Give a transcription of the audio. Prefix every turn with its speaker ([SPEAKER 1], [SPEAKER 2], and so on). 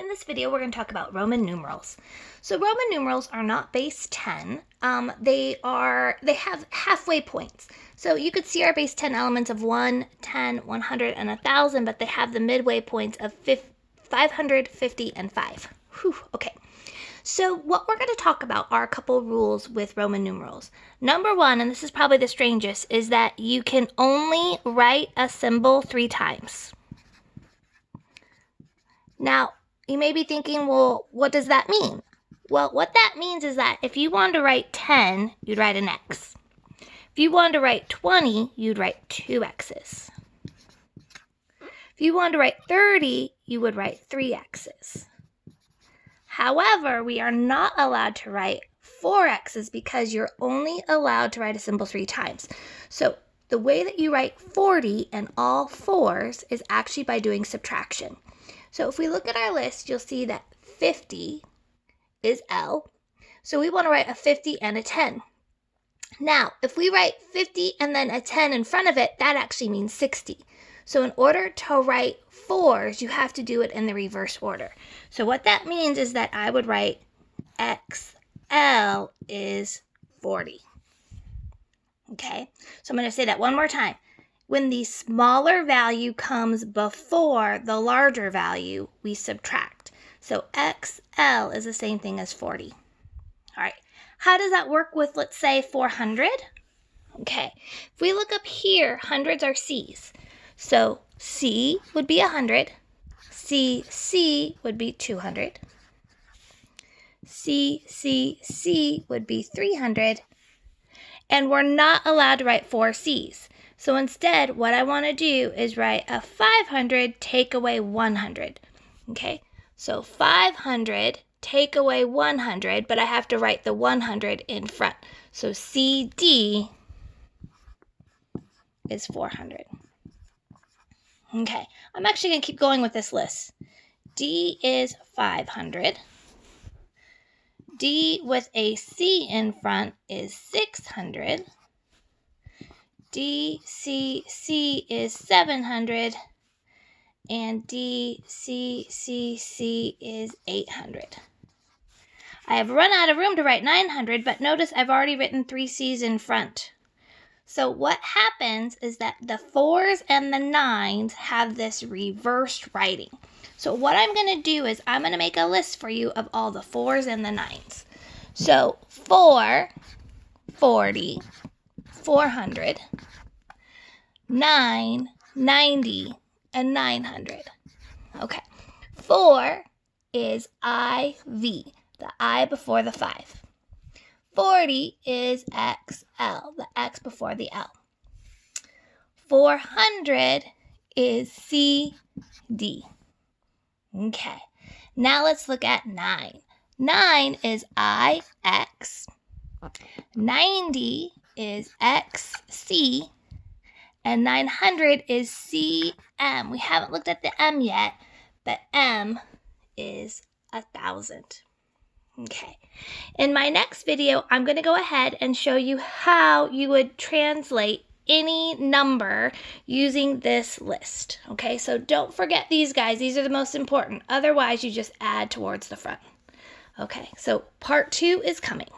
[SPEAKER 1] In this video, we're going to talk about Roman numerals. So Roman numerals are not base 10. They have halfway points. So you could see our base 10 elements of 1, 10, 100, and 1,000, but they have the midway points of 500, 50, and 5. Whew, okay. So what we're going to talk about are a couple rules with Roman numerals. Number one, and this is probably the strangest, is that you can only write a symbol 3 times. Now, you may be thinking, well, what does that mean? Well, what that means is that if you wanted to write 10, you'd write an X. If you wanted to write 20, you'd write 2 X's. If you wanted to write 30, you would write 3 X's. However, we are not allowed to write 4 X's because you're only allowed to write a symbol 3 times. So the way that you write 40 and all 4s is actually by doing subtraction. So if we look at our list, you'll see that 50 is L. So we want to write a 50 and a 10. Now, if we write 50 and then a 10 in front of it, that actually means 60. So in order to write 4s, you have to do it in the reverse order. So what that means is that I would write XL is 40. Okay, so I'm going to say that one more time. When the smaller value comes before the larger value, we subtract. So XL is the same thing as 40. All right, how does that work with, let's say, 400? Okay, if we look up here, hundreds are C's. So C would be 100, C would be 200, C would be 300, and we're not allowed to write 4 C's. So instead, what I want to do is write a 500 take away 100. Okay, so 500 take away 100, but I have to write the 100 in front. So CD is 400. Okay, I'm actually going to keep going with this list. D is 500. D with a C in front is 600. DCC is 700, and DCCC is 800. I have run out of room to write 900, but notice I've already written 3 C's in front. So what happens is that the 4s and the 9s have this reversed writing. So what I'm going to do is I'm going to make a list for you of all the 4s and the 9s. So 4, 40, 400, 9, 90, and 900. Okay, 4 is IV, the I before the 5. 40 is XL, the X before the L. 400 is CD. Okay, now let's look at 9. 9 is IX. 90 is XC. And 900 is CM. We haven't looked at the M yet, but M is 1,000. Okay. In my next video, I'm going to go ahead and show you how you would translate any number using this list. Okay, so don't forget these guys. These are the most important. Otherwise, you just add towards the front. Okay, so part 2 is coming.